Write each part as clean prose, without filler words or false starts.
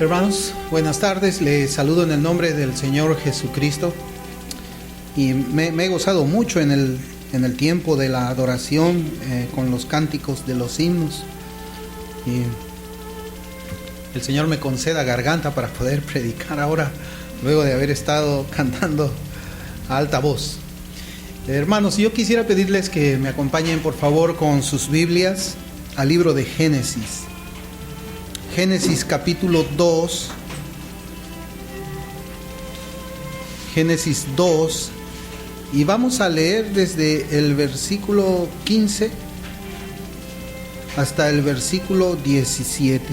Hermanos, buenas tardes. Les saludo en el nombre del Señor Jesucristo. Y me he gozado mucho en el tiempo de la adoración con los cánticos de los himnos. Y el Señor me conceda garganta para poder predicar ahora, luego de haber estado cantando a alta voz. Hermanos, yo quisiera pedirles que me acompañen por favor con sus Biblias al libro de Génesis. Génesis capítulo 2. Génesis 2. Y vamos a leer desde el versículo 15 hasta el versículo 17.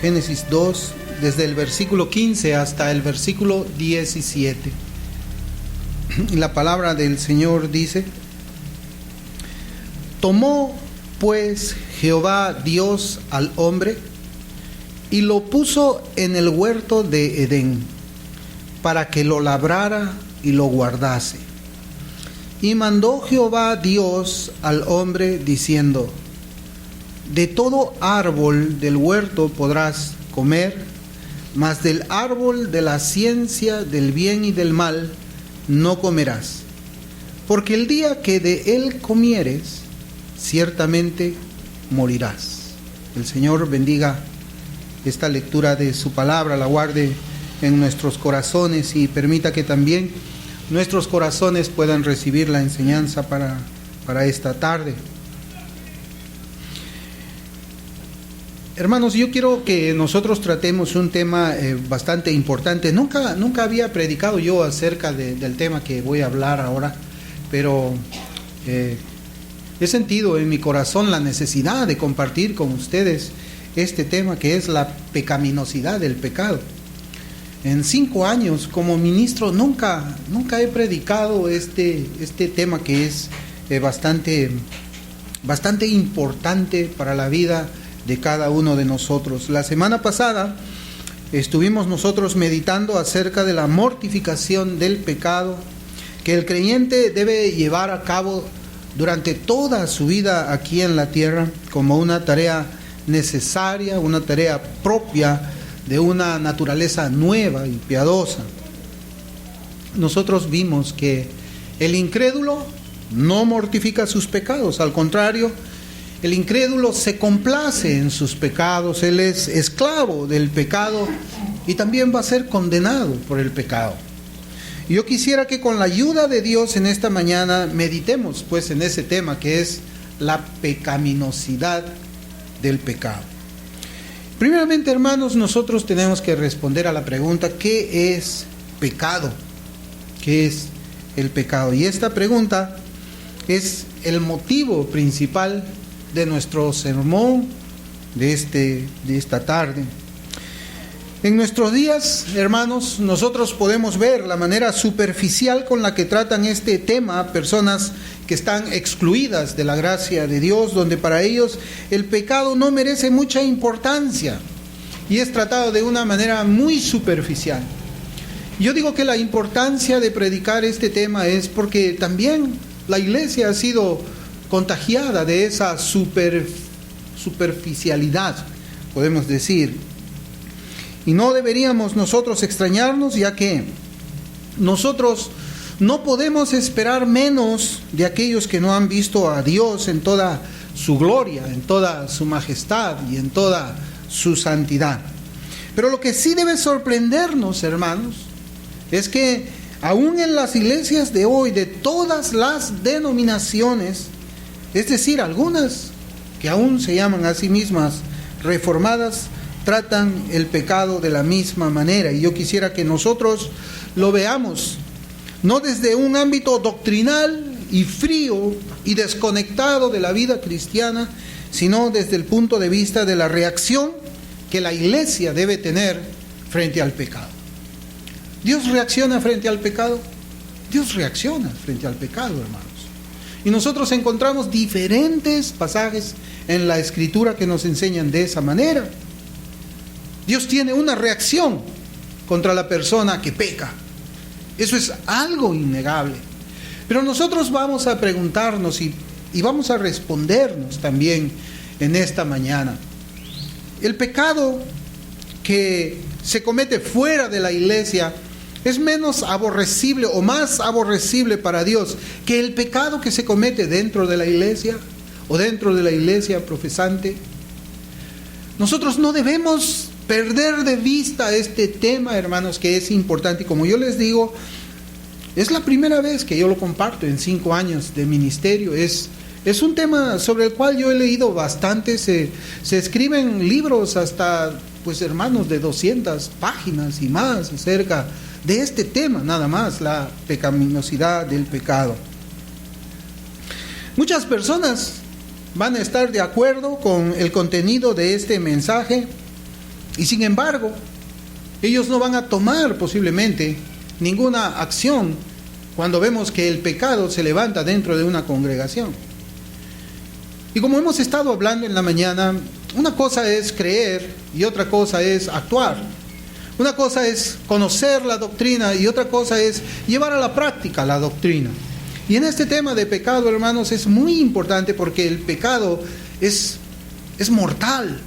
Génesis 2, desde el versículo 15 hasta el versículo 17. Y la palabra del Señor dice: Tomó pues Jehová Dios al hombre y lo puso en el huerto de Edén para que lo labrara y lo guardase. Y mandó Jehová Dios al hombre diciendo: De todo árbol del huerto podrás comer, mas del árbol de la ciencia del bien y del mal no comerás, porque el día que de él comieres, ciertamente morirás. El Señor bendiga esta lectura de su palabra, la guarde en nuestros corazones y permita que también nuestros corazones puedan recibir la enseñanza para esta tarde. Hermanos, yo quiero que nosotros tratemos un tema bastante importante. Nunca había predicado yo acerca del tema que voy a hablar ahora, pero he sentido en mi corazón la necesidad de compartir con ustedes este tema, que es la pecaminosidad del pecado. En 5 años como ministro nunca he predicado este tema, que es bastante importante para la vida de cada uno de nosotros. La semana pasada estuvimos nosotros meditando acerca de la mortificación del pecado que el creyente debe llevar a cabo durante toda su vida aquí en la tierra, como una tarea necesaria, una tarea propia de una naturaleza nueva y piadosa. Nosotros vimos que el incrédulo no mortifica sus pecados, al contrario, el incrédulo se complace en sus pecados, él es esclavo del pecado y también va a ser condenado por el pecado. Yo quisiera que con la ayuda de Dios en esta mañana meditemos pues en ese tema, que es la pecaminosidad del pecado. Primeramente, hermanos, nosotros tenemos que responder a la pregunta: ¿qué es pecado? ¿Qué es el pecado? Y esta pregunta es el motivo principal de nuestro sermón de esta tarde. En nuestros días, hermanos, nosotros podemos ver la manera superficial con la que tratan este tema personas que están excluidas de la gracia de Dios, donde para ellos el pecado no merece mucha importancia y es tratado de una manera muy superficial. Yo digo que la importancia de predicar este tema es porque también la iglesia ha sido contagiada de esa superficialidad, podemos decir. Y no deberíamos nosotros extrañarnos, ya que nosotros no podemos esperar menos de aquellos que no han visto a Dios en toda su gloria, en toda su majestad y en toda su santidad. Pero lo que sí debe sorprendernos, hermanos, es que aún en las iglesias de hoy, de todas las denominaciones, es decir, algunas que aún se llaman a sí mismas reformadas, tratan el pecado de la misma manera. Y yo quisiera que nosotros lo veamos, no desde un ámbito doctrinal y frío y desconectado de la vida cristiana, sino desde el punto de vista de la reacción que la iglesia debe tener frente al pecado. ¿Dios reacciona frente al pecado? Dios reacciona frente al pecado, hermanos. Y nosotros encontramos diferentes pasajes en la Escritura que nos enseñan de esa manera. Dios tiene una reacción contra la persona que peca. Eso es algo innegable. Pero nosotros vamos a preguntarnos y vamos a respondernos también en esta mañana: El pecado que se comete fuera de la iglesia es menos aborrecible o más aborrecible para Dios que el pecado que se comete dentro de la iglesia o dentro de la iglesia profesante. Nosotros no debemos perder de vista este tema, hermanos, que es importante. Y como yo les digo, es la primera vez que yo lo comparto en 5 años de ministerio. Es un tema sobre el cual yo he leído bastante. Se escriben libros hasta, pues hermanos, de 200 páginas y más acerca de este tema, nada más, la pecaminosidad del pecado. Muchas personas van a estar de acuerdo con el contenido de este mensaje y sin embargo, ellos no van a tomar posiblemente ninguna acción cuando vemos que el pecado se levanta dentro de una congregación. Y como hemos estado hablando en la mañana, una cosa es creer y otra cosa es actuar. Una cosa es conocer la doctrina y otra cosa es llevar a la práctica la doctrina. Y en este tema de pecado, hermanos, es muy importante porque el pecado es mortal.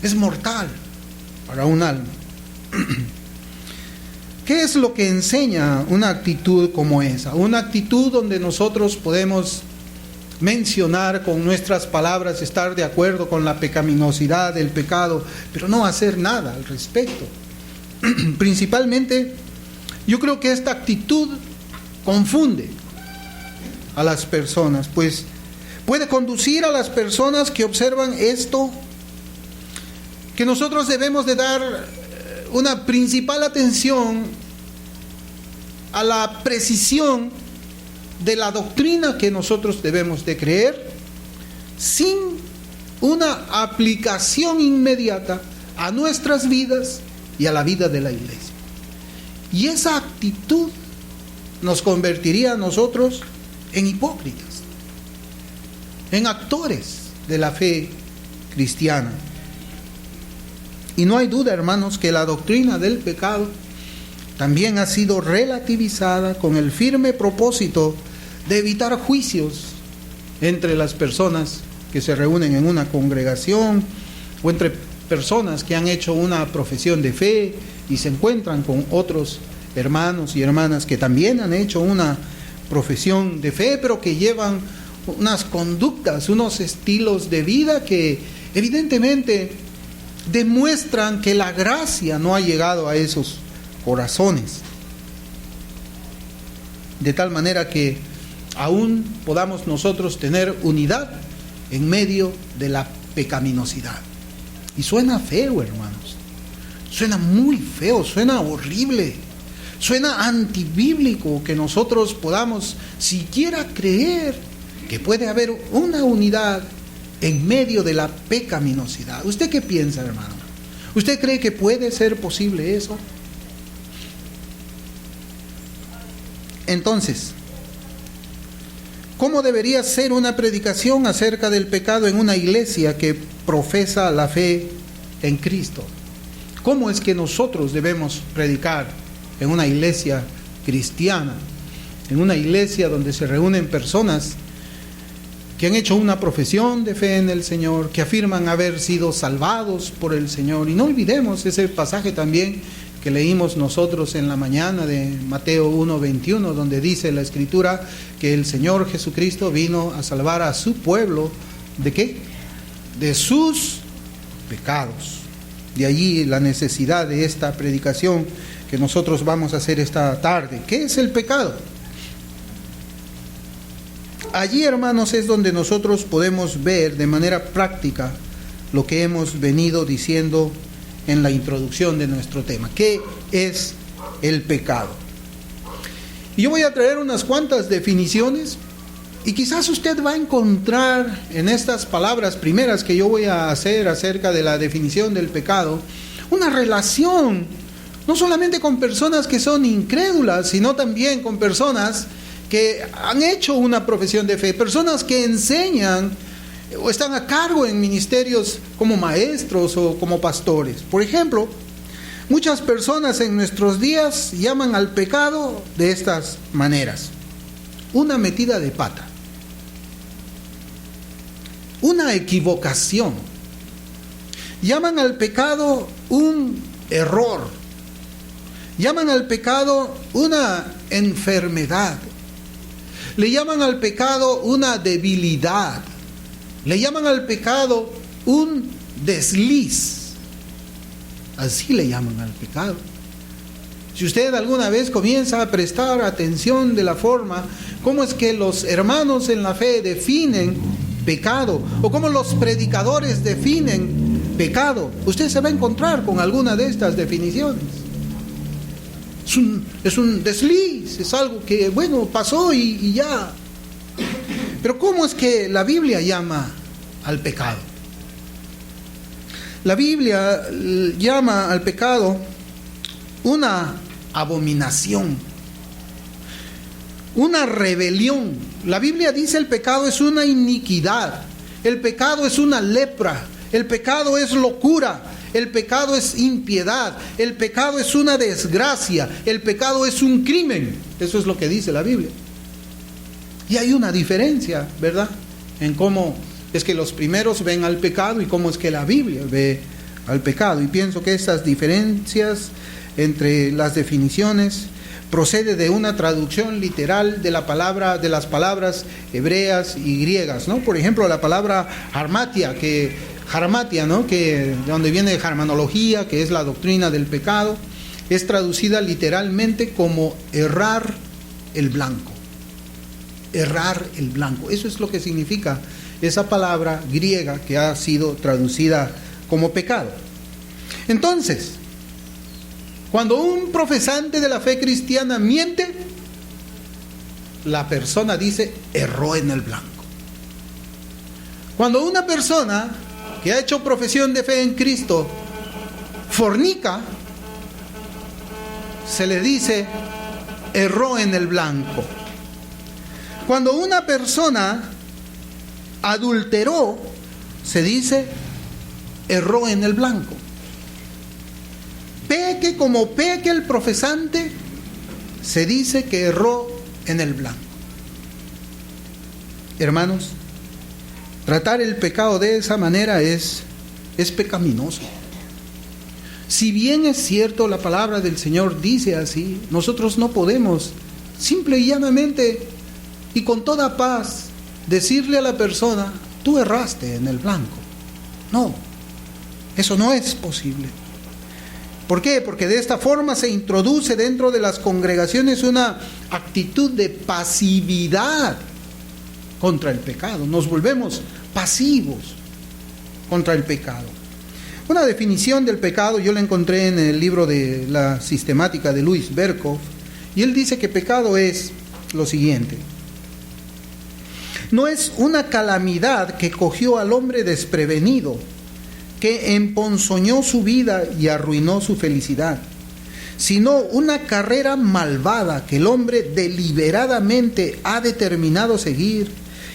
Es mortal para un alma. ¿Qué es lo que enseña una actitud como esa? Una actitud donde nosotros podemos mencionar con nuestras palabras, estar de acuerdo con la pecaminosidad del pecado, pero no hacer nada al respecto. Principalmente, yo creo que esta actitud confunde a las personas, pues puede conducir a las personas que observan esto, que nosotros debemos de dar una principal atención a la precisión de la doctrina que nosotros debemos de creer, sin una aplicación inmediata a nuestras vidas y a la vida de la iglesia. Y esa actitud nos convertiría a nosotros en hipócritas, en actores de la fe cristiana. Y no hay duda, hermanos, que la doctrina del pecado también ha sido relativizada con el firme propósito de evitar juicios entre las personas que se reúnen en una congregación o entre personas que han hecho una profesión de fe y se encuentran con otros hermanos y hermanas que también han hecho una profesión de fe, pero que llevan unas conductas, unos estilos de vida que evidentemente demuestran que la gracia no ha llegado a esos corazones, de tal manera que aún podamos nosotros tener unidad en medio de la pecaminosidad. Y suena feo, hermanos, suena muy feo, suena horrible, suena antibíblico que nosotros podamos siquiera creer que puede haber una unidad en medio de la pecaminosidad. ¿Usted qué piensa, hermano? ¿Usted cree que puede ser posible eso? Entonces, ¿cómo debería ser una predicación acerca del pecado en una iglesia que profesa la fe en Cristo? ¿Cómo es que nosotros debemos predicar en una iglesia cristiana? En una iglesia donde se reúnen personas que han hecho una profesión de fe en el Señor, que afirman haber sido salvados por el Señor. Y no olvidemos ese pasaje también que leímos nosotros en la mañana de Mateo 1:21, donde dice la Escritura que el Señor Jesucristo vino a salvar a su pueblo, ¿de qué? De sus pecados. De allí la necesidad de esta predicación que nosotros vamos a hacer esta tarde. ¿Qué es el pecado? Allí, hermanos, es donde nosotros podemos ver de manera práctica lo que hemos venido diciendo en la introducción de nuestro tema. ¿Qué es el pecado? Y yo voy a traer unas cuantas definiciones y quizás usted va a encontrar en estas palabras primeras que yo voy a hacer acerca de la definición del pecado una relación no solamente con personas que son incrédulas, sino también con personas que han hecho una profesión de fe, personas que enseñan o están a cargo en ministerios como maestros o como pastores. Por ejemplo, muchas personas en nuestros días llaman al pecado de estas maneras: una metida de pata, una equivocación, llaman al pecado un error, llaman al pecado una enfermedad, le llaman al pecado una debilidad, le llaman al pecado un desliz. Así le llaman al pecado. Si usted alguna vez comienza a prestar atención de la forma cómo es que los hermanos en la fe definen pecado, o cómo los predicadores definen pecado, usted se va a encontrar con alguna de estas definiciones. Es un desliz, es algo que, bueno, pasó y ya. Pero ¿cómo es que la Biblia llama al pecado? La Biblia llama al pecado una abominación, una rebelión. La Biblia dice el pecado es una iniquidad, el pecado es una lepra, el pecado es locura, el pecado es impiedad, el pecado es una desgracia, el pecado es un crimen. Eso es lo que dice la Biblia. Y hay una diferencia, ¿verdad?, en cómo es que los primeros ven al pecado y cómo es que la Biblia ve al pecado. Y pienso que estas diferencias entre las definiciones procede de una traducción literal de las palabras hebreas y griegas, ¿no? Por ejemplo, la palabra harmatia, ¿no?, que de donde viene harmanología, que es la doctrina del pecado, es traducida literalmente como errar el blanco. Errar el blanco. Eso es lo que significa esa palabra griega que ha sido traducida como pecado. Entonces, cuando un profesante de la fe cristiana miente, la persona dice, erró en el blanco. Cuando una persona que ha hecho profesión de fe en Cristo fornica, se le dice, erró en el blanco. Cuando una persona adulteró, se dice, erró en el blanco. Peque como peque el profesante, se dice que erró en el blanco. Hermanos, tratar el pecado de esa manera es pecaminoso. Si bien es cierto, la palabra del Señor dice así, nosotros no podemos simple y llanamente y con toda paz decirle a la persona, tú erraste en el blanco. No, eso no es posible. ¿Por qué? Porque de esta forma se introduce dentro de las congregaciones una actitud de pasividad contra el pecado. Nos volvemos pasivos contra el pecado. Una definición del pecado yo la encontré en el libro de la sistemática de Louis Berkhoff, y él dice que pecado es lo siguiente: no es una calamidad que cogió al hombre desprevenido, que emponzoñó su vida y arruinó su felicidad, sino una carrera malvada que el hombre deliberadamente ha determinado seguir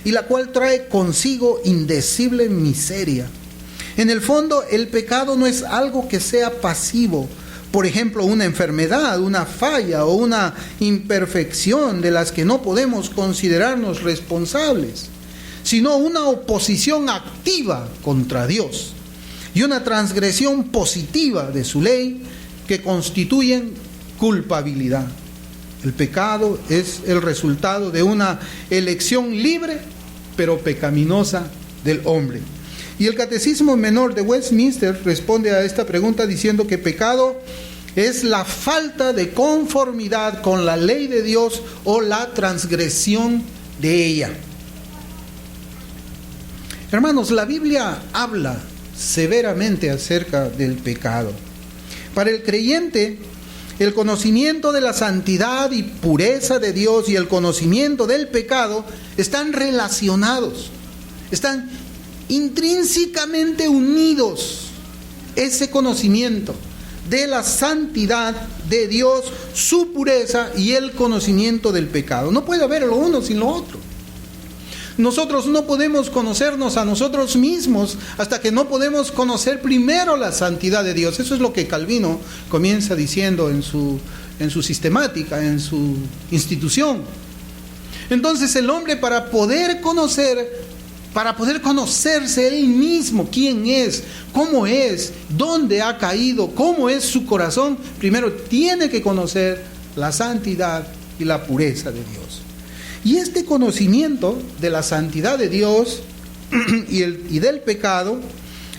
y la cual trae consigo indecible miseria. En el fondo, el pecado no es algo que sea pasivo, por ejemplo, una enfermedad, una falla o una imperfección de las que no podemos considerarnos responsables, sino una oposición activa contra Dios y una transgresión positiva de su ley que constituyen culpabilidad. El pecado es el resultado de una elección libre pero pecaminosa del hombre. Y el Catecismo Menor de Westminster responde a esta pregunta diciendo que pecado es la falta de conformidad con la ley de Dios o la transgresión de ella. Hermanos, la Biblia habla severamente acerca del pecado. Para el creyente, el conocimiento de la santidad y pureza de Dios y el conocimiento del pecado están relacionados, están intrínsecamente unidos. Ese conocimiento de la santidad de Dios, su pureza y el conocimiento del pecado. No puede haber lo uno sin lo otro. Nosotros no podemos conocernos a nosotros mismos hasta que no podemos conocer primero la santidad de Dios. Eso es lo que Calvino comienza diciendo en su sistemática, en su institución. Entonces el hombre, para poder conocer para poder conocerse él mismo, quién es, cómo es, dónde ha caído, cómo es su corazón, primero tiene que conocer la santidad y la pureza de Dios. Y este conocimiento de la santidad de Dios y del pecado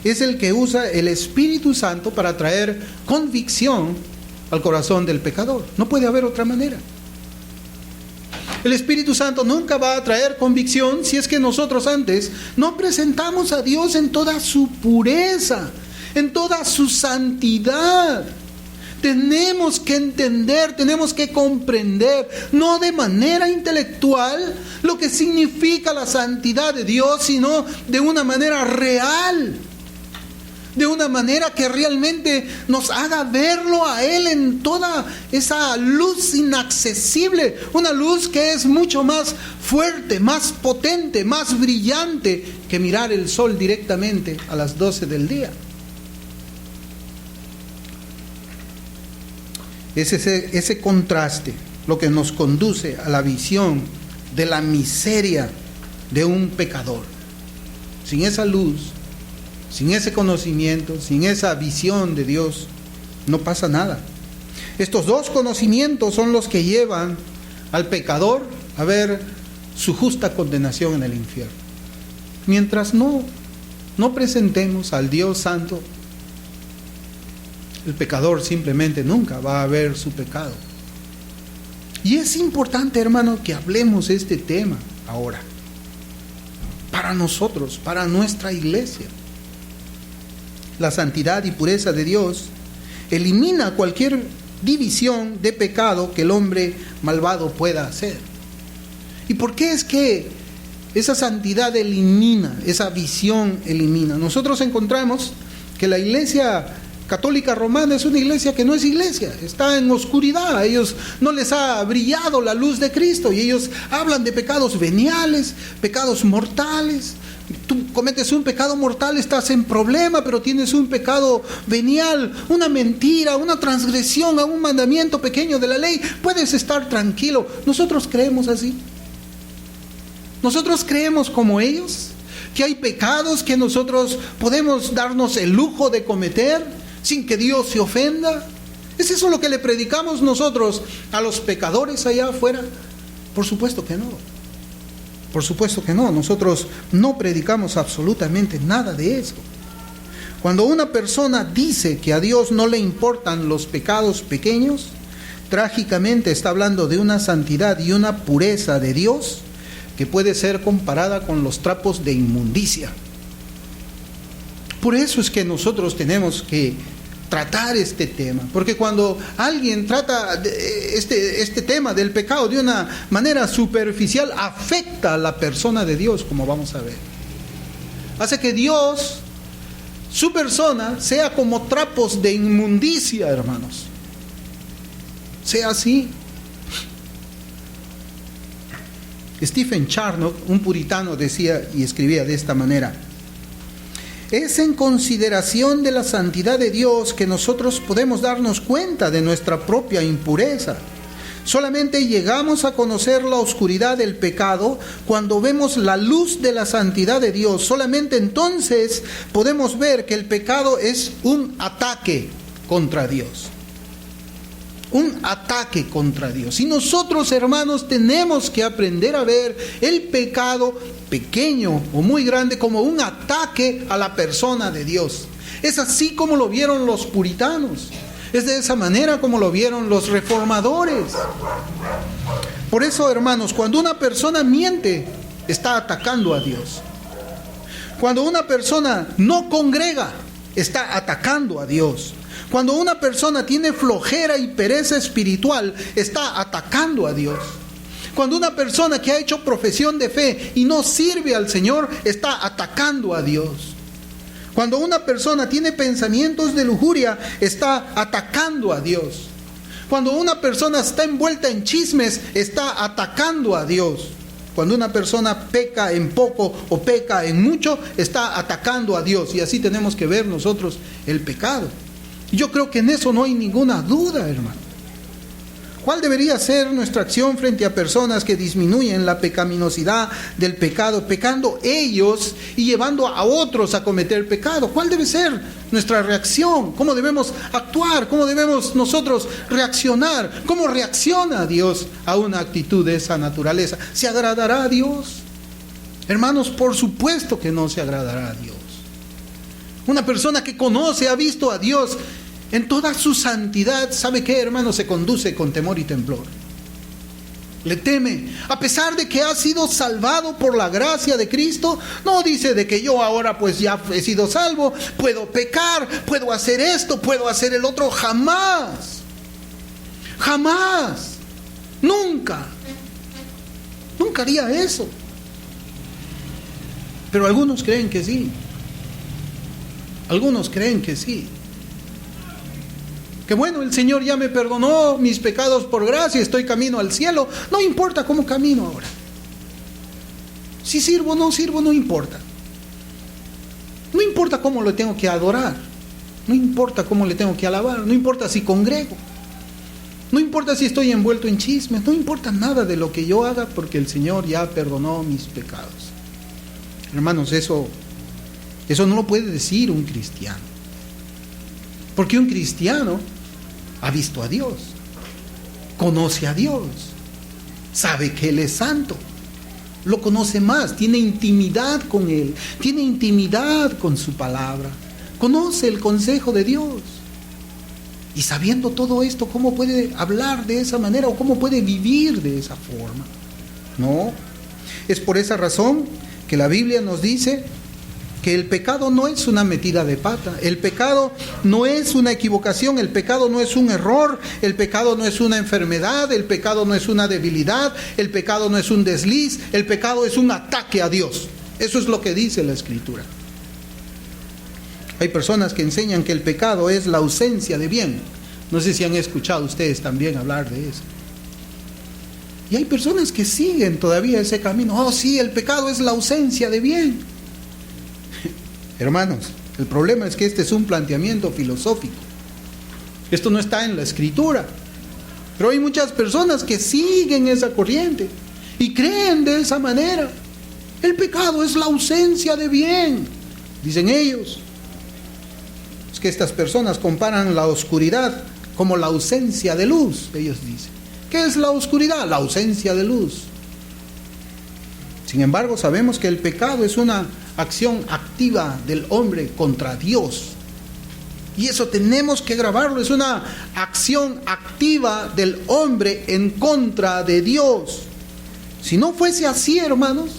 es el que usa el Espíritu Santo para traer convicción al corazón del pecador. No puede haber otra manera. El Espíritu Santo nunca va a traer convicción si es que nosotros antes no presentamos a Dios en toda su pureza, en toda su santidad. Tenemos que entender, tenemos que comprender, no de manera intelectual, lo que significa la santidad de Dios, sino de una manera real, de una manera que realmente nos haga verlo a Él en toda esa luz inaccesible, una luz que es mucho más fuerte, más potente, más brillante que mirar el sol directamente a las 12 del día. Es ese contraste lo que nos conduce a la visión de la miseria de un pecador. Sin esa luz, sin ese conocimiento, sin esa visión de Dios, no pasa nada. Estos dos conocimientos son los que llevan al pecador a ver su justa condenación en el infierno. Mientras no presentemos al Dios Santo, el pecador simplemente nunca va a ver su pecado. Y es importante, hermano, que hablemos este tema ahora. Para nosotros, para nuestra iglesia. La santidad y pureza de Dios elimina cualquier división de pecado que el hombre malvado pueda hacer. ¿Y por qué es que esa santidad elimina, esa visión elimina? Nosotros encontramos que la iglesia católica romana es una iglesia que no es iglesia, está en oscuridad. A ellos no les ha brillado la luz de Cristo y ellos hablan de pecados veniales, pecados mortales. Tú cometes un pecado mortal, estás en problema, pero tienes un pecado venial, una mentira, una transgresión a un mandamiento pequeño de la ley, puedes estar tranquilo. Nosotros creemos así. Nosotros creemos como ellos, que hay pecados que nosotros podemos darnos el lujo de cometer sin que Dios se ofenda. ¿Es eso lo que le predicamos nosotros a los pecadores allá afuera? Por supuesto que no. Por supuesto que no. Nosotros no predicamos absolutamente nada de eso. Cuando una persona dice que a Dios no le importan los pecados pequeños, trágicamente está hablando de una santidad y una pureza de Dios que puede ser comparada con los trapos de inmundicia. Por eso es que nosotros tenemos que tratar este tema, porque cuando alguien trata este tema del pecado de una manera superficial, afecta a la persona de Dios, como vamos a ver. Hace que Dios, su persona, sea como trapos de inmundicia, hermanos. Sea así. Stephen Charnock, un puritano, decía y escribía de esta manera: es en consideración de la santidad de Dios que nosotros podemos darnos cuenta de nuestra propia impureza. Solamente llegamos a conocer la oscuridad del pecado cuando vemos la luz de la santidad de Dios. Solamente entonces podemos ver que el pecado es un ataque contra Dios. Un ataque contra Dios. Y nosotros, hermanos, tenemos que aprender a ver el pecado, pequeño o muy grande, como un ataque a la persona de Dios. Es así como lo vieron los puritanos. Es de esa manera como lo vieron los reformadores. Por eso, hermanos, cuando una persona miente, está atacando a Dios. Cuando una persona no congrega, está atacando a Dios. Cuando una persona tiene flojera y pereza espiritual, está atacando a Dios. Cuando una persona que ha hecho profesión de fe y no sirve al Señor, está atacando a Dios. Cuando una persona tiene pensamientos de lujuria, está atacando a Dios. Cuando una persona está envuelta en chismes, está atacando a Dios. Cuando una persona peca en poco o peca en mucho, está atacando a Dios. Y así tenemos que ver nosotros el pecado. Yo creo que en eso no hay ninguna duda, hermano. ¿Cuál debería ser nuestra acción frente a personas que disminuyen la pecaminosidad del pecado, pecando ellos y llevando a otros a cometer pecado? ¿Cuál debe ser nuestra reacción? ¿Cómo debemos actuar? ¿Cómo debemos nosotros reaccionar? ¿Cómo reacciona Dios a una actitud de esa naturaleza? ¿Se agradará a Dios? Hermanos, por supuesto que no se agradará a Dios. Una persona que conoce, ha visto a Dios en toda su santidad, ¿sabe qué, hermano? Se conduce con temor y temblor. Le teme. A pesar de que ha sido salvado por la gracia de Cristo, no dice de que yo ahora pues ya he sido salvo, puedo pecar, puedo hacer esto, puedo hacer el otro. Jamás. Jamás. Nunca. Nunca haría eso. Pero algunos creen que sí. Algunos creen que sí. Que bueno, el Señor ya me perdonó mis pecados por gracia, estoy camino al cielo. No importa cómo camino ahora. Si sirvo o no sirvo, no importa. No importa cómo lo tengo que adorar. No importa cómo le tengo que alabar. No importa si congrego. No importa si estoy envuelto en chismes. No importa nada de lo que yo haga, porque el Señor ya perdonó mis pecados. Hermanos, eso no lo puede decir un cristiano. Porque un cristiano ha visto a Dios, conoce a Dios, sabe que Él es santo, lo conoce más, tiene intimidad con Él, tiene intimidad con su palabra, conoce el consejo de Dios. Y sabiendo todo esto, ¿cómo puede hablar de esa manera o cómo puede vivir de esa forma? No, es por esa razón que la Biblia nos dice que el pecado no es una metida de pata, el pecado no es una equivocación, el pecado no es un error, el pecado no es una enfermedad, el pecado no es una debilidad, el pecado no es un desliz, el pecado es un ataque a Dios. Eso es lo que dice la Escritura. Hay personas que enseñan que el pecado es la ausencia de bien. No sé si han escuchado ustedes también hablar de eso. Y hay personas que siguen todavía ese camino. Oh, sí, el pecado es la ausencia de bien. Hermanos, el problema es que este es un planteamiento filosófico. Esto no está en la Escritura. Pero hay muchas personas que siguen esa corriente y creen de esa manera. El pecado es la ausencia de bien, dicen ellos. Es que estas personas comparan la oscuridad como la ausencia de luz, ellos dicen. ¿Qué es la oscuridad? La ausencia de luz. Sin embargo, sabemos que el pecado es una acción activa del hombre contra Dios. Y eso tenemos que grabarlo. Es una acción activa del hombre en contra de Dios. Si no fuese así, hermanos,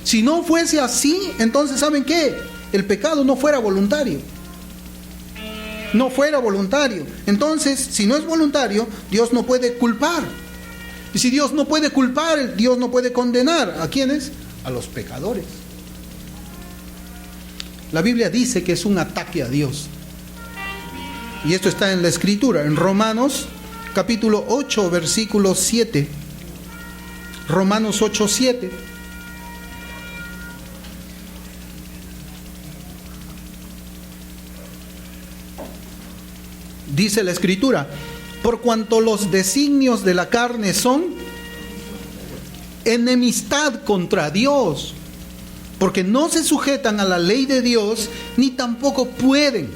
si no fuese así, entonces ¿saben qué? El pecado no fuera voluntario. No fuera voluntario. Entonces, si no es voluntario, Dios no puede culpar. Y si Dios no puede culpar, Dios no puede condenar. ¿A quiénes? A los pecadores. La Biblia dice que es un ataque a Dios. Y esto está en la Escritura, en Romanos capítulo 8, versículo 7. Romanos 8, 7. Dice la Escritura: por cuanto los designios de la carne son enemistad contra Dios, porque no se sujetan a la ley de Dios, ni tampoco pueden.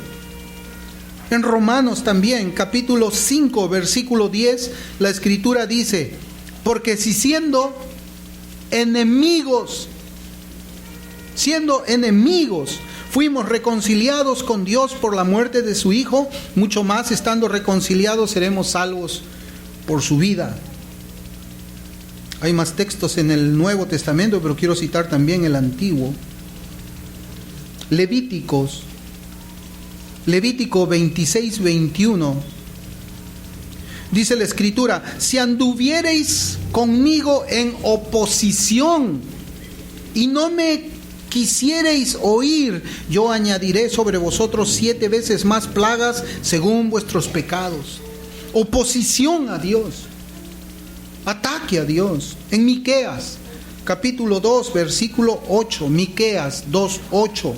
En Romanos también, capítulo 5, versículo 10, la Escritura dice: porque si siendo enemigos, fuimos reconciliados con Dios por la muerte de su Hijo, mucho más estando reconciliados seremos salvos por su vida. Hay más textos en el Nuevo Testamento, pero quiero citar también el Antiguo. Levítico 26, 21. Dice la Escritura: si anduviereis conmigo en oposición y no me quisiereis oír, yo añadiré sobre vosotros 7 veces más plagas según vuestros pecados. Oposición a Dios, ataque a Dios. En Miqueas capítulo 2, versículo 8, Miqueas 2, 8,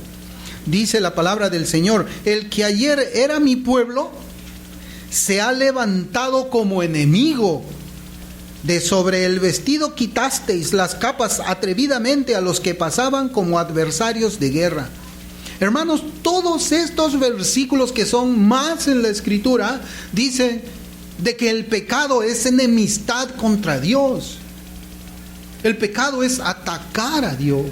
dice la palabra del Señor: el que ayer era mi pueblo se ha levantado como enemigo. De sobre el vestido quitasteis las capas atrevidamente a los que pasaban como adversarios de guerra. Hermanos, todos estos versículos que son más en la Escritura dicen de que el pecado es enemistad contra Dios. El pecado es atacar a Dios,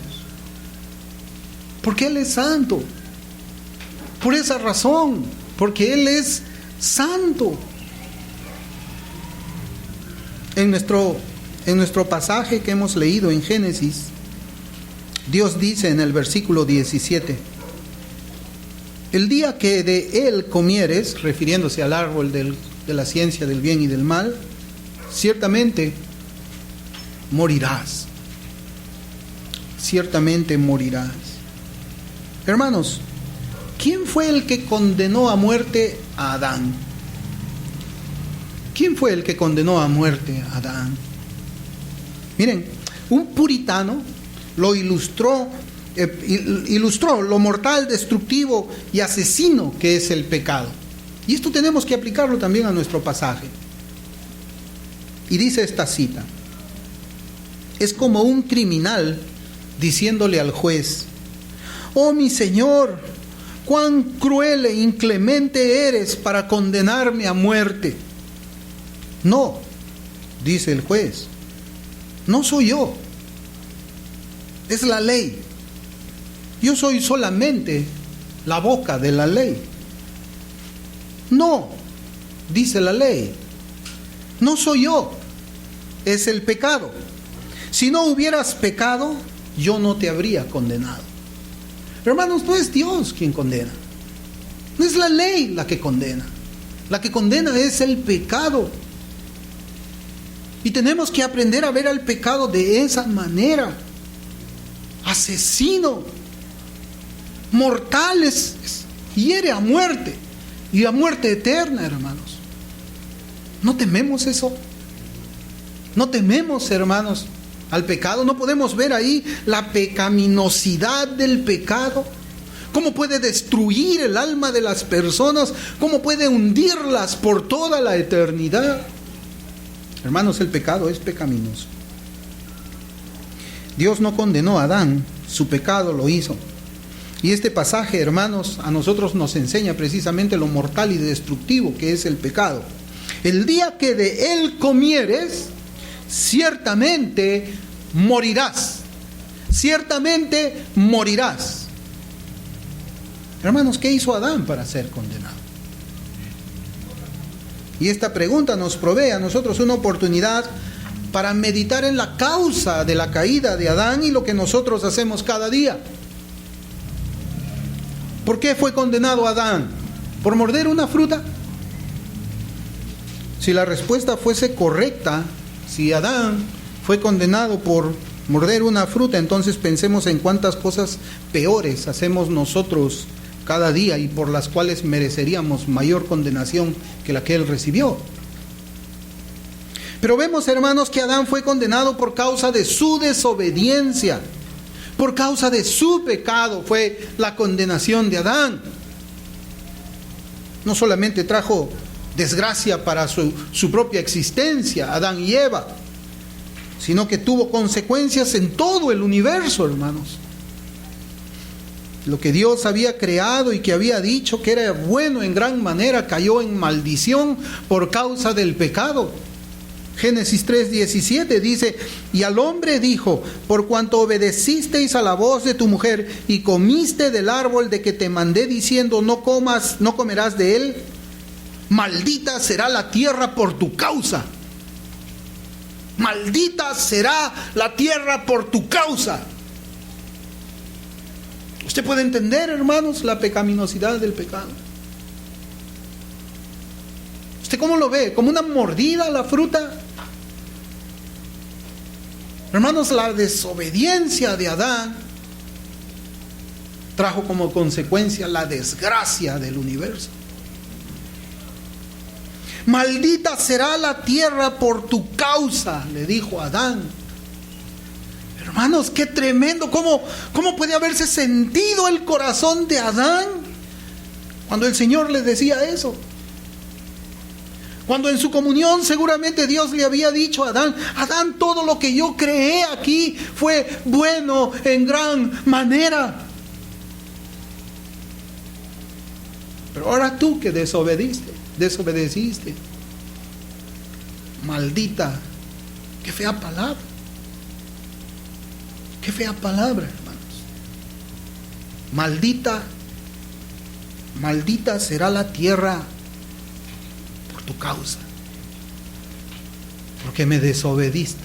porque Él es santo. Por esa razón, porque Él es santo. En nuestro pasaje que hemos leído en Génesis, Dios dice en el versículo 17: el día que de él comieres, refiriéndose al árbol de la ciencia del bien y del mal, ciertamente morirás. Ciertamente morirás. Hermanos, ¿quién fue el que condenó a muerte a Adán? ¿Quién fue el que condenó a muerte a Adán? Miren, un puritano lo ilustró lo mortal, destructivo y asesino que es el pecado. Y esto tenemos que aplicarlo también a nuestro pasaje. Y dice esta cita: es como un criminal diciéndole al juez: oh mi señor, cuán cruel e inclemente eres para condenarme a muerte. No, dice el juez, no soy yo, es la ley. Yo soy solamente la boca de la ley. No, dice la ley, no soy yo, es el pecado. Si no hubieras pecado, yo no te habría condenado. Hermanos, no es Dios quien condena, no es la ley la que condena. La que condena es el pecado. Y tenemos que aprender a ver al pecado de esa manera. Asesino, mortal, hiere a muerte, y a muerte eterna, hermanos. ¿No tememos eso? ¿No tememos, hermanos, al pecado? ¿No podemos ver ahí la pecaminosidad del pecado? ¿Cómo puede destruir el alma de las personas? ¿Cómo puede hundirlas por toda la eternidad? Hermanos, el pecado es pecaminoso. Dios no condenó a Adán, su pecado lo hizo. Y este pasaje, hermanos, a nosotros nos enseña precisamente lo mortal y destructivo que es el pecado. El día que de él comieres, ciertamente morirás. Ciertamente morirás. Hermanos, ¿qué hizo Adán para ser condenado? Y esta pregunta nos provee a nosotros una oportunidad para meditar en la causa de la caída de Adán y lo que nosotros hacemos cada día. ¿Por qué fue condenado Adán? ¿Por morder una fruta? Si la respuesta fuese correcta, si Adán fue condenado por morder una fruta, entonces pensemos en cuántas cosas peores hacemos nosotros cada día y por las cuales mereceríamos mayor condenación que la que él recibió. Pero vemos, hermanos, que Adán fue condenado por causa de su desobediencia. Por causa de su pecado fue la condenación de Adán. No solamente trajo desgracia para su propia existencia, Adán y Eva, sino que tuvo consecuencias en todo el universo, hermanos. Lo que Dios había creado y que había dicho que era bueno en gran manera cayó en maldición por causa del pecado. Génesis 3:17 dice: y al hombre dijo: por cuanto obedecisteis a la voz de tu mujer y comiste del árbol de que te mandé diciendo no comerás de él, maldita será la tierra por tu causa. Maldita será la tierra por tu causa. Usted puede entender, hermanos, la pecaminosidad del pecado. ¿Usted cómo lo ve? ¿Como una mordida a la fruta? Hermanos, la desobediencia de Adán trajo como consecuencia la desgracia del universo. Maldita será la tierra por tu causa, le dijo Adán. Hermanos, qué tremendo. ¿Cómo puede haberse sentido el corazón de Adán cuando el Señor le decía eso? Cuando en su comunión seguramente Dios le había dicho a Adán: Adán, todo lo que yo creé aquí fue bueno en gran manera. Pero ahora tú que desobedeciste. Maldita, qué fea palabra. Qué fea palabra, hermanos. Maldita será la tierra por tu causa, porque me desobedeciste.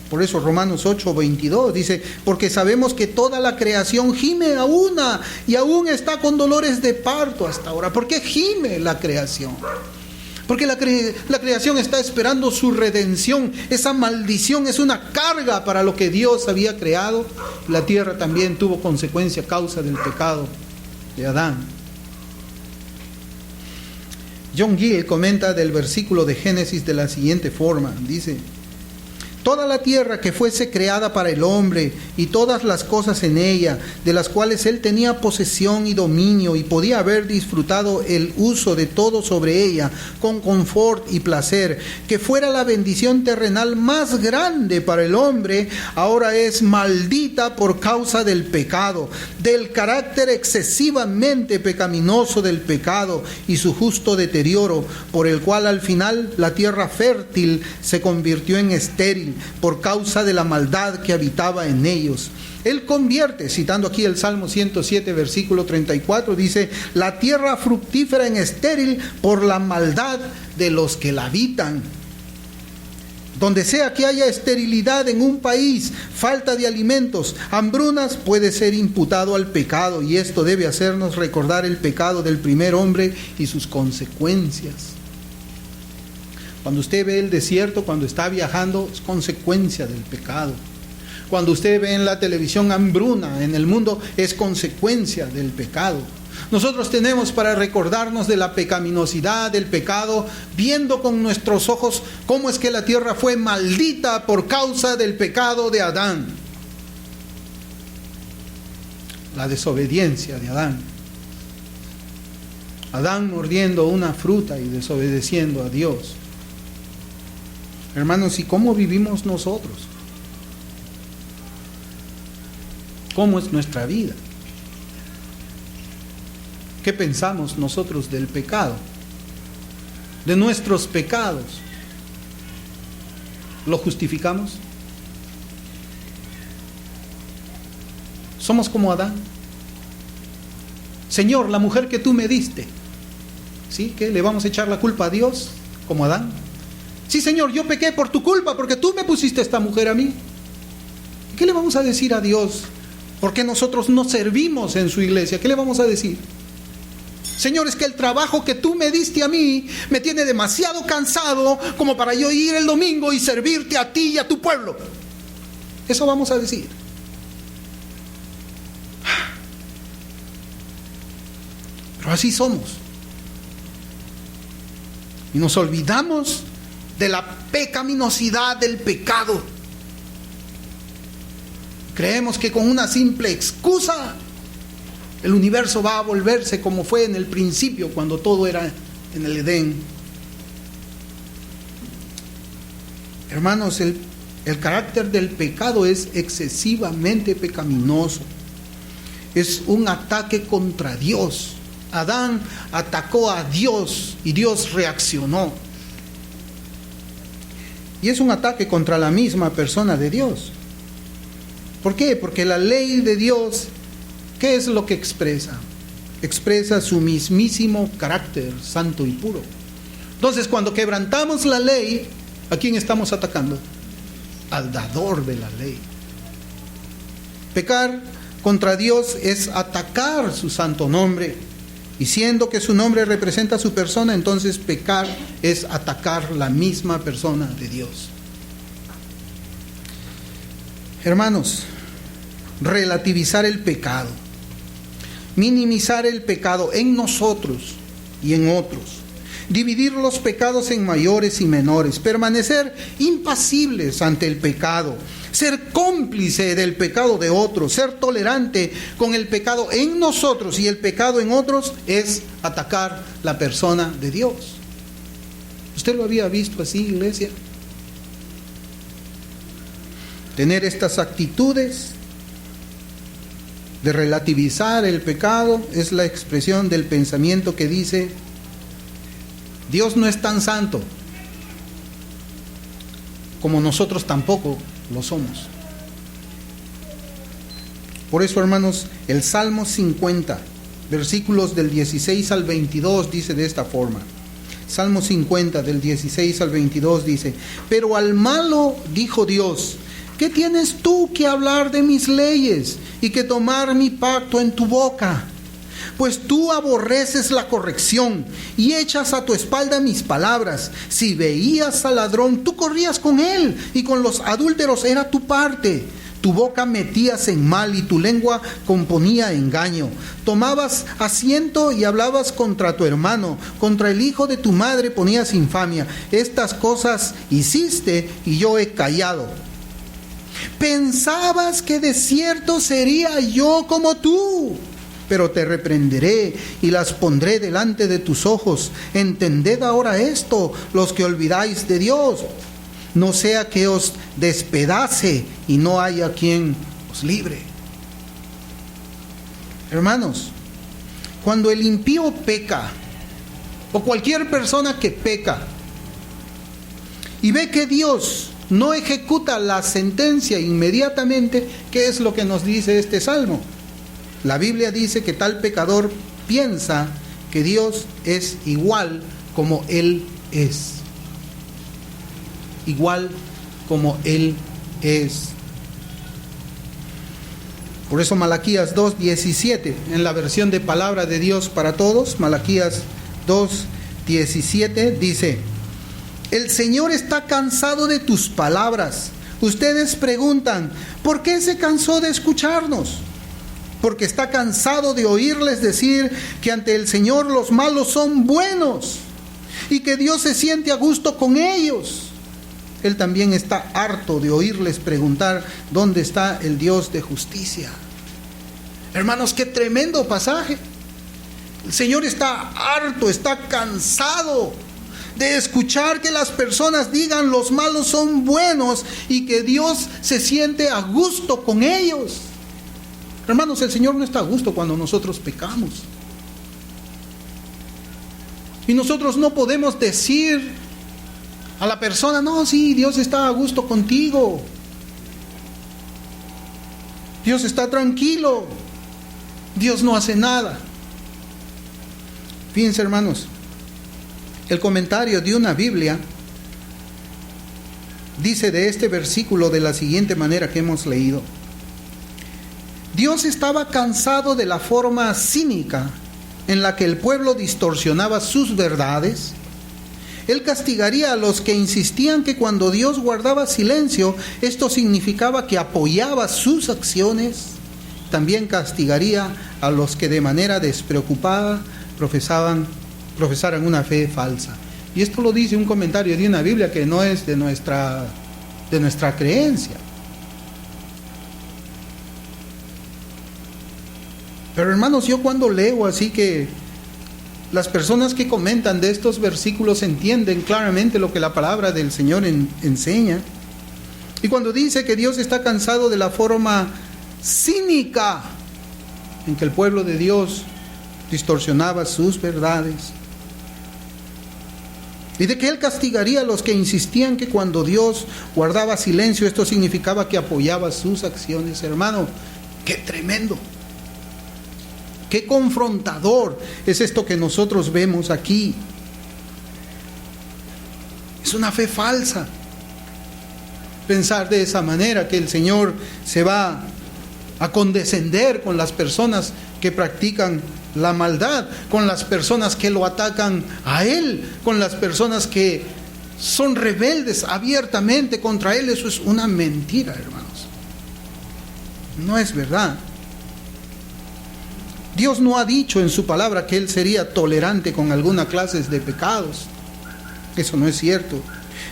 Por eso Romanos 8:22 dice: porque sabemos que toda la creación gime a una y aún está con dolores de parto hasta ahora. ¿Por qué gime la creación? Porque la creación está esperando su redención. Esa maldición es una carga para lo que Dios había creado. La tierra también tuvo consecuencia a causa del pecado de Adán. John Gill comenta del versículo de Génesis de la siguiente forma. Dice: toda la tierra que fuese creada para el hombre y todas las cosas en ella, de las cuales él tenía posesión y dominio y podía haber disfrutado el uso de todo sobre ella con confort y placer, que fuera la bendición terrenal más grande para el hombre, ahora es maldita por causa del pecado, del carácter excesivamente pecaminoso del pecado y su justo deterioro, por el cual al final la tierra fértil se convirtió en estéril por causa de la maldad que habitaba en ellos. Él convierte, citando aquí el Salmo 107, versículo 34, dice: la tierra fructífera en estéril por la maldad de los que la habitan. Donde sea que haya esterilidad en un país, falta de alimentos, hambrunas, puede ser imputado al pecado, y esto debe hacernos recordar el pecado del primer hombre y sus consecuencias. Cuando usted ve el desierto, cuando está viajando, es consecuencia del pecado. Cuando usted ve en la televisión hambruna en el mundo, es consecuencia del pecado. Nosotros tenemos para recordarnos de la pecaminosidad, del pecado, viendo con nuestros ojos cómo es que la tierra fue maldita por causa del pecado de Adán. La desobediencia de Adán. Adán mordiendo una fruta y desobedeciendo a Dios. Hermanos, ¿y cómo vivimos nosotros? ¿Cómo es nuestra vida? ¿Qué pensamos nosotros del pecado? De nuestros pecados. ¿Lo justificamos? Somos como Adán. Señor, la mujer que tú me diste, ¿sí? ¿Qué? ¿Le vamos a echar la culpa a Dios como Adán? Sí, Señor, yo pequé por tu culpa porque tú me pusiste esta mujer a mí. ¿Qué le vamos a decir a Dios? Porque nosotros no servimos en su iglesia. ¿Qué le vamos a decir? Señor, es que el trabajo que tú me diste a mí me tiene demasiado cansado como para yo ir el domingo y servirte a ti y a tu pueblo. Eso vamos a decir. Pero así somos. Y nos olvidamos de la pecaminosidad del pecado. Creemos que con una simple excusa el universo va a volverse como fue en el principio, cuando todo era en el Edén. Hermanos, el carácter del pecado es excesivamente pecaminoso. Es un ataque contra Dios. Adán atacó a Dios y Dios reaccionó. Y es un ataque contra la misma persona de Dios. ¿Por qué? Porque la ley de Dios, ¿qué es lo que expresa? Expresa su mismísimo carácter santo y puro. Entonces, cuando quebrantamos la ley, ¿a quién estamos atacando? Al dador de la ley. Pecar contra Dios es atacar su santo nombre. Y siendo que su nombre representa a su persona, entonces pecar es atacar la misma persona de Dios. Hermanos, relativizar el pecado, minimizar el pecado en nosotros y en otros, dividir los pecados en mayores y menores, permanecer impasibles ante el pecado, ser cómplice del pecado de otros, ser tolerante con el pecado en nosotros y el pecado en otros, es atacar la persona de Dios. ¿Usted lo había visto así, iglesia? Tener estas actitudes de relativizar el pecado es la expresión del pensamiento que dice: Dios no es tan santo como nosotros tampoco lo somos. Por eso, hermanos, el Salmo 50, versículos del 16 al 22 dice de esta forma. Salmo 50 del 16 al 22 dice: pero al malo dijo Dios: ¿qué tienes tú que hablar de mis leyes y que tomar mi pacto en tu boca? Pues tú aborreces la corrección y echas a tu espalda mis palabras. Si veías al ladrón, tú corrías con él, y con los adúlteros era tu parte. Tu boca metías en mal y tu lengua componía engaño. Tomabas asiento y hablabas contra tu hermano, contra el hijo de tu madre ponías infamia. Estas cosas hiciste y yo he callado. Pensabas que de cierto sería yo como tú, pero te reprenderé y las pondré delante de tus ojos. Entended ahora esto, los que olvidáis de Dios, no sea que os despedace y no haya quien os libre. Hermanos, cuando el impío peca, o cualquier persona que peca, y ve que Dios no ejecuta la sentencia inmediatamente, ¿qué es lo que nos dice este salmo? La Biblia dice que tal pecador piensa que Dios es igual como Él es. Igual como Él es. Por eso Malaquías 2:17, en la versión de Palabra de Dios para Todos, Malaquías 2:17 dice: el Señor está cansado de tus palabras. Ustedes preguntan: ¿por qué se cansó de escucharnos? Porque está cansado de oírles decir que ante el Señor los malos son buenos y que Dios se siente a gusto con ellos. Él también está harto de oírles preguntar: ¿dónde está el Dios de justicia? Hermanos, qué tremendo pasaje. El Señor está harto, está cansado de escuchar que las personas digan los malos son buenos y que Dios se siente a gusto con ellos. Hermanos, el Señor no está a gusto cuando nosotros pecamos. Y nosotros no podemos decir a la persona: no, sí, Dios está a gusto contigo. Dios está tranquilo. Dios no hace nada. Fíjense, hermanos, el comentario de una Biblia dice de este versículo de la siguiente manera que hemos leído: Dios estaba cansado de la forma cínica en la que el pueblo distorsionaba sus verdades. Él castigaría a los que insistían que cuando Dios guardaba silencio, esto significaba que apoyaba sus acciones. También castigaría a los que de manera despreocupada profesaran una fe falsa. Y esto lo dice un comentario de una Biblia que no es de nuestra creencia. Pero hermanos, yo cuando leo así que las personas que comentan de estos versículos entienden claramente lo que la palabra del Señor enseña. Y cuando dice que Dios está cansado de la forma cínica en que el pueblo de Dios distorsionaba sus verdades, y de que Él castigaría a los que insistían que cuando Dios guardaba silencio, esto significaba que apoyaba sus acciones. Hermano, qué tremendo, qué confrontador es esto que nosotros vemos aquí. Es una fe falsa pensar de esa manera que el Señor se va a condescender con las personas que practican la maldad, con las personas que lo atacan a Él, con las personas que son rebeldes abiertamente contra Él. Eso es una mentira, hermanos. No es verdad. Dios no ha dicho en su palabra que Él sería tolerante con alguna clase de pecados. Eso no es cierto.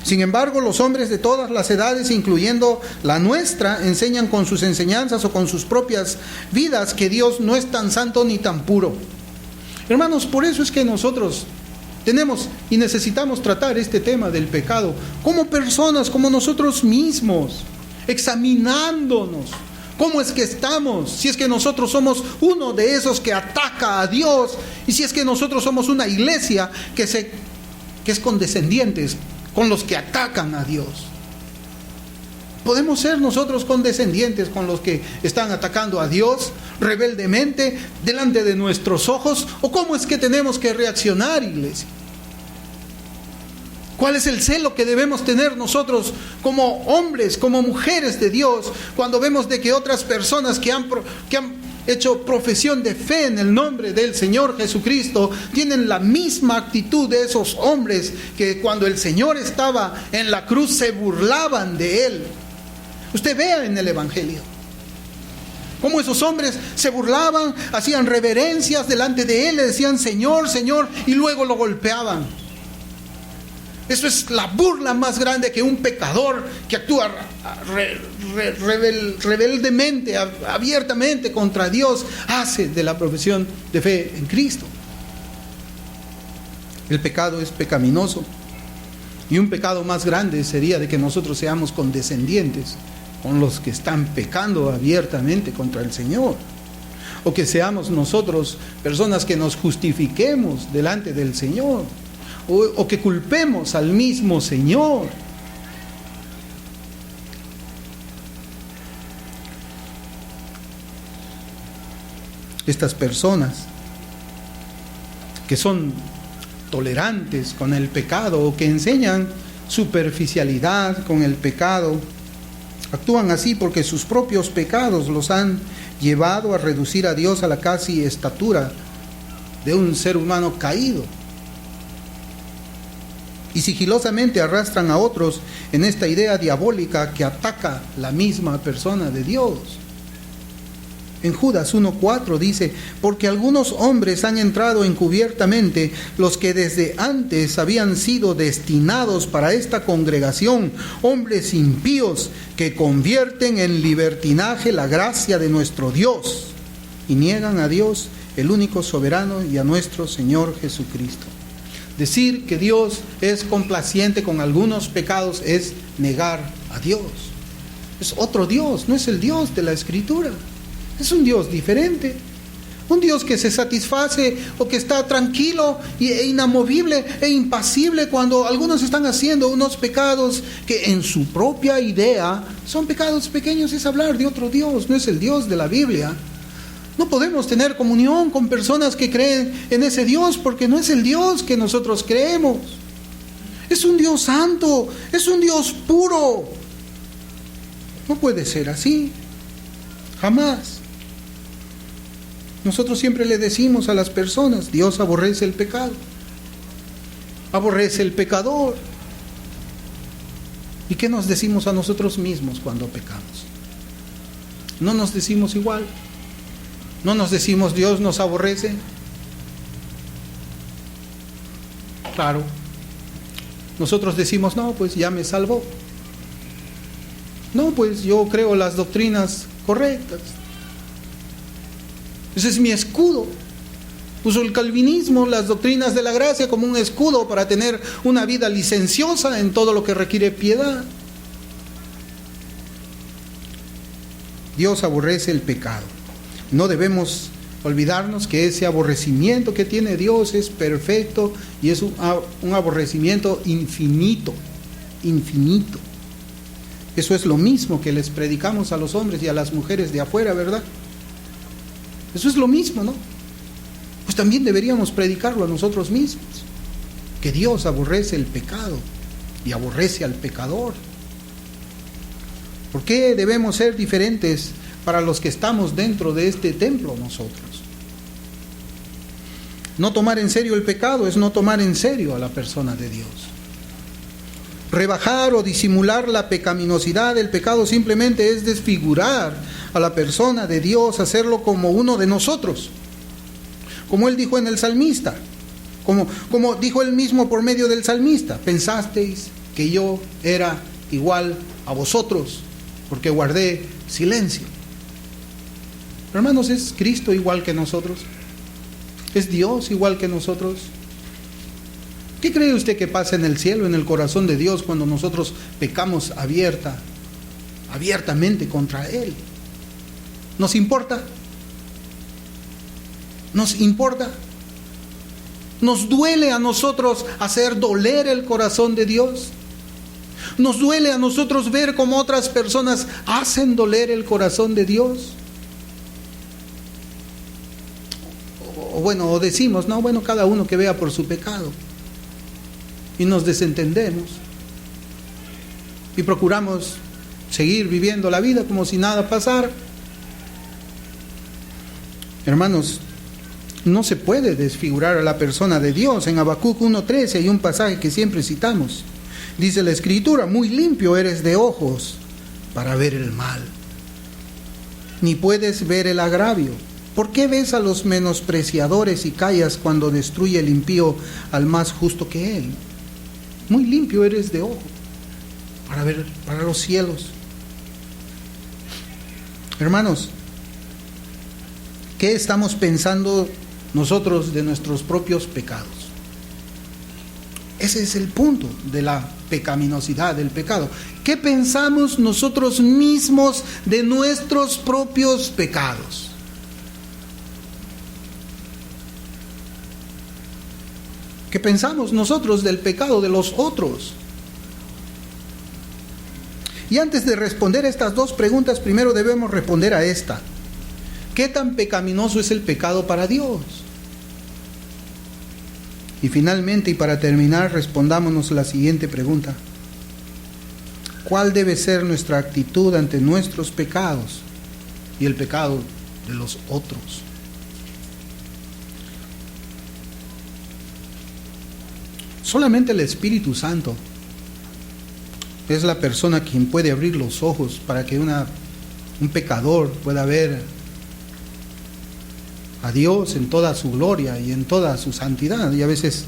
Sin embargo, los hombres de todas las edades, incluyendo la nuestra, enseñan con sus enseñanzas o con sus propias vidas que Dios no es tan santo ni tan puro. Hermanos, por eso es que nosotros tenemos y necesitamos tratar este tema del pecado como personas, como nosotros mismos, examinándonos. ¿Cómo es que estamos? Si es que nosotros somos uno de esos que ataca a Dios, y si es que nosotros somos una iglesia que es condescendientes con los que atacan a Dios. ¿Podemos ser nosotros condescendientes con los que están atacando a Dios rebeldemente delante de nuestros ojos? ¿O cómo es que tenemos que reaccionar, iglesia? ¿Cuál es el celo que debemos tener nosotros como hombres, como mujeres de Dios, cuando vemos de que otras personas que han hecho profesión de fe en el nombre del Señor Jesucristo tienen la misma actitud de esos hombres que cuando el Señor estaba en la cruz se burlaban de Él? Usted vea en el Evangelio cómo esos hombres se burlaban, hacían reverencias delante de Él, le decían Señor, Señor, y luego lo golpeaban. Eso es la burla más grande que un pecador que actúa rebeldemente, abiertamente contra Dios, hace de la profesión de fe en Cristo. El pecado es pecaminoso, y un pecado más grande sería de que nosotros seamos condescendientes con los que están pecando abiertamente contra el Señor, o que seamos nosotros personas que nos justifiquemos delante del Señor, o que culpemos al mismo Señor. Estas personas que son tolerantes con el pecado o que enseñan superficialidad con el pecado, actúan así porque sus propios pecados los han llevado a reducir a Dios a la casi estatura de un ser humano caído. Y sigilosamente arrastran a otros en esta idea diabólica que ataca la misma persona de Dios. En Judas 1:4 dice, porque algunos hombres han entrado encubiertamente, los que desde antes habían sido destinados para esta congregación, hombres impíos que convierten en libertinaje la gracia de nuestro Dios y niegan a Dios, el único soberano, y a nuestro Señor Jesucristo. Decir que Dios es complaciente con algunos pecados es negar a Dios. Es otro Dios, no es el Dios de la Escritura. Es un Dios diferente. Un Dios que se satisface o que está tranquilo e inamovible e impasible cuando algunos están haciendo unos pecados que en su propia idea son pecados pequeños. Es hablar de otro Dios, no es el Dios de la Biblia. No podemos tener comunión con personas que creen en ese Dios porque no es el Dios que nosotros creemos. Es un Dios santo, es un Dios puro. No puede ser así, jamás. Nosotros siempre le decimos a las personas, Dios aborrece el pecado, aborrece el pecador. ¿Y qué nos decimos a nosotros mismos cuando pecamos? No nos decimos igual. ¿No nos decimos Dios nos aborrece? Claro. Nosotros decimos, no, pues ya me salvó. No, pues yo creo las doctrinas correctas. Ese es mi escudo. Puso el calvinismo las doctrinas de la gracia como un escudo para tener una vida licenciosa en todo lo que requiere piedad. Dios aborrece el pecado. No debemos olvidarnos que ese aborrecimiento que tiene Dios es perfecto y es un aborrecimiento infinito, infinito. Eso es lo mismo que les predicamos a los hombres y a las mujeres de afuera, ¿verdad? Eso es lo mismo, ¿no? Pues también deberíamos predicarlo a nosotros mismos, que Dios aborrece el pecado y aborrece al pecador. ¿Por qué debemos ser diferentes para los que estamos dentro de este templo nosotros? No tomar en serio el pecado es no tomar en serio a la persona de Dios. Rebajar o disimular la pecaminosidad del pecado simplemente es desfigurar a la persona de Dios, hacerlo como uno de nosotros. como él dijo en el salmista, como dijo él mismo por medio del salmista: pensasteis que yo era igual a vosotros, porque guardé silencio. Hermanos, ¿es Cristo igual que nosotros? ¿Es Dios igual que nosotros? ¿Qué cree usted que pasa en el cielo, en el corazón de Dios, cuando nosotros pecamos abiertamente contra Él? ¿Nos importa? ¿Nos importa? ¿Nos duele a nosotros hacer doler el corazón de Dios? ¿Nos duele a nosotros ver cómo otras personas hacen doler el corazón de Dios? O decimos, no, bueno, cada uno que vea por su pecado. Y nos desentendemos. Y procuramos seguir viviendo la vida como si nada pasara. Hermanos, no se puede desfigurar a la persona de Dios. En Habacuc 1:13 hay un pasaje que siempre citamos. Dice la Escritura: muy limpio eres de ojos para ver el mal, ni puedes ver el agravio. ¿Por qué ves a los menospreciadores y callas cuando destruye el impío al más justo que él? Muy limpio eres de ojo para ver para los cielos. Hermanos, ¿qué estamos pensando nosotros de nuestros propios pecados? Ese es el punto de la pecaminosidad, del pecado. ¿Qué pensamos nosotros mismos de nuestros propios pecados? ¿Qué pensamos nosotros del pecado de los otros? Y antes de responder estas dos preguntas, primero debemos responder a esta: ¿qué tan pecaminoso es el pecado para Dios? Y finalmente, y para terminar, respondámonos la siguiente pregunta: ¿cuál debe ser nuestra actitud ante nuestros pecados y el pecado de los otros? Solamente el Espíritu Santo es la persona quien puede abrir los ojos para que un pecador pueda ver a Dios en toda su gloria y en toda su santidad. Y a veces,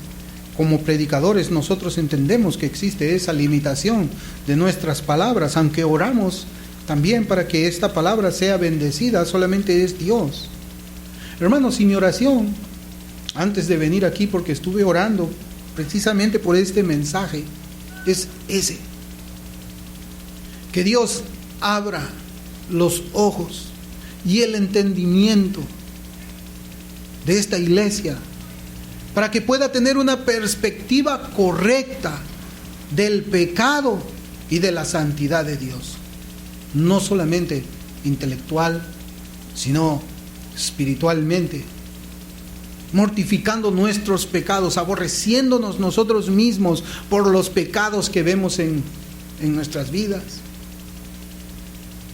como predicadores, nosotros entendemos que existe esa limitación de nuestras palabras, aunque oramos también para que esta palabra sea bendecida. Solamente es Dios. Hermanos, y mi oración antes de venir aquí, porque estuve orando precisamente por este mensaje, es ese: que Dios abra los ojos y el entendimiento de esta iglesia para que pueda tener una perspectiva correcta del pecado y de la santidad de Dios, no solamente intelectual, sino espiritualmente, mortificando nuestros pecados, aborreciéndonos nosotros mismos por los pecados que vemos en nuestras vidas,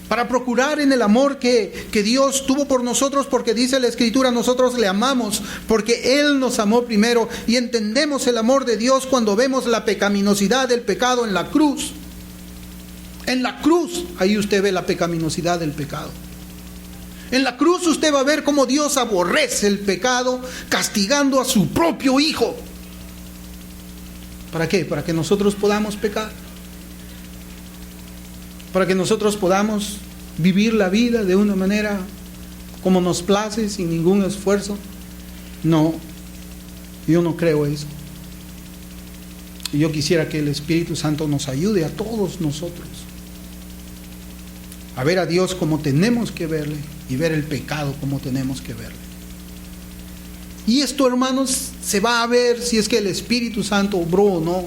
para procurar en el amor que Dios tuvo por nosotros, porque dice la Escritura: nosotros le amamos porque Él nos amó primero. Y entendemos el amor de Dios cuando vemos la pecaminosidad del pecado en la cruz. En la cruz, ahí usted ve la pecaminosidad del pecado. En la cruz usted va a ver cómo Dios aborrece el pecado, castigando a su propio Hijo. ¿Para qué? Para que nosotros podamos pecar. Para que nosotros podamos vivir la vida de una manera como nos place, sin ningún esfuerzo. No, yo no creo eso. Y yo quisiera que el Espíritu Santo nos ayude a todos nosotros a ver a Dios como tenemos que verle y ver el pecado como tenemos que verle. Y esto, hermanos, se va a ver si es que el Espíritu Santo obró o no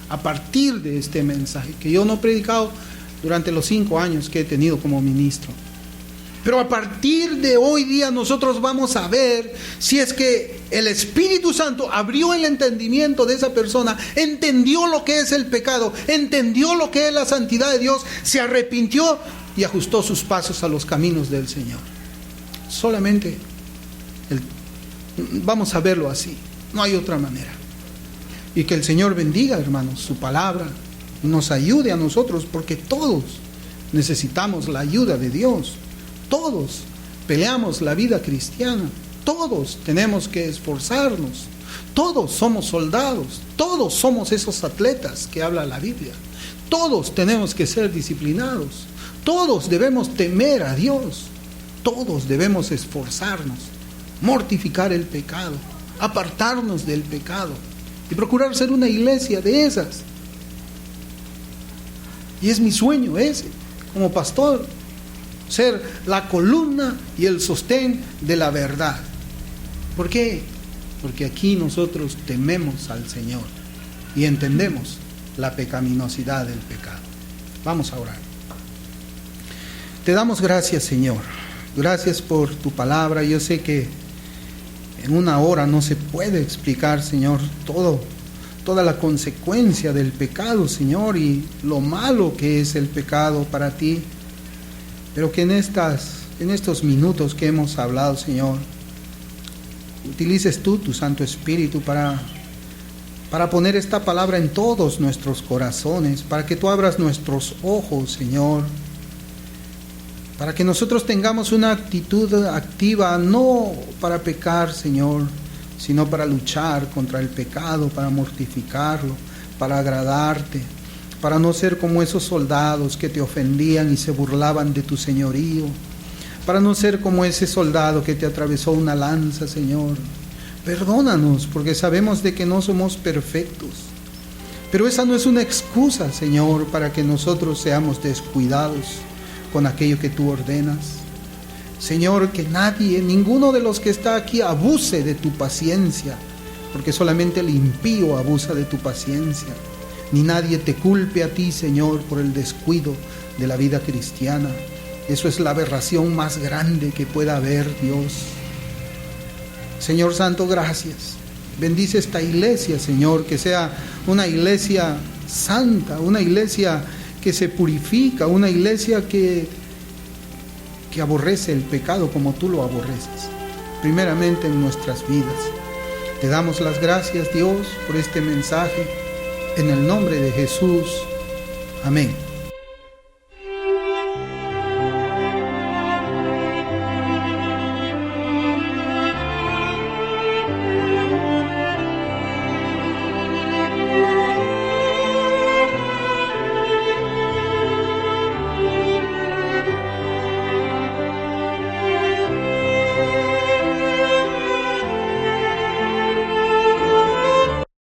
a partir de este mensaje, que yo no he predicado durante los 5 años que he tenido como ministro. Pero a partir de hoy día nosotros vamos a ver si es que el Espíritu Santo abrió el entendimiento de esa persona, entendió lo que es el pecado, entendió lo que es la santidad de Dios, se arrepintió y ajustó sus pasos a los caminos del Señor. Solamente vamos a verlo así, no hay otra manera. Y que el Señor bendiga, hermanos, su palabra, y nos ayude a nosotros, porque todos necesitamos la ayuda de Dios. Todos peleamos la vida cristiana Todos tenemos que esforzarnos. Todos somos soldados. Todos somos esos atletas que habla la Biblia. Todos tenemos que ser disciplinados. Todos debemos temer a Dios. Todos debemos esforzarnos, mortificar el pecado, apartarnos del pecado y procurar ser una iglesia de esas. Y es mi sueño ese, como pastor, ser la columna y el sostén de la verdad. ¿Por qué? Porque aquí nosotros tememos al Señor y entendemos la pecaminosidad del pecado. Vamos a orar. Te damos gracias, Señor. Gracias por tu palabra. Yo sé que en una hora no se puede explicar, Señor, toda la consecuencia del pecado, Señor, y lo malo que es el pecado para ti. Pero que en estos minutos que hemos hablado, Señor, utilices tú tu Santo Espíritu para poner esta palabra en todos nuestros corazones, para que tú abras nuestros ojos, Señor, para que nosotros tengamos una actitud activa, no para pecar, Señor, sino para luchar contra el pecado, para mortificarlo, para agradarte, para no ser como esos soldados que te ofendían y se burlaban de tu señorío, para no ser como ese soldado que te atravesó una lanza, Señor. Perdónanos, porque sabemos de que no somos perfectos, pero esa no es una excusa, Señor, para que nosotros seamos descuidados con aquello que tú ordenas. Señor, que nadie, ninguno de los que está aquí abuse de tu paciencia, porque solamente el impío abusa de tu paciencia. Ni nadie te culpe a ti, Señor, por el descuido de la vida cristiana. Eso es la aberración más grande que pueda haber, Dios. Señor Santo, gracias. Bendice esta iglesia, Señor, que sea una iglesia santa, una iglesia que se purifica, una iglesia que aborrece el pecado como tú lo aborreces, primeramente en nuestras vidas. Te damos las gracias, Dios, por este mensaje, en el nombre de Jesús. Amén.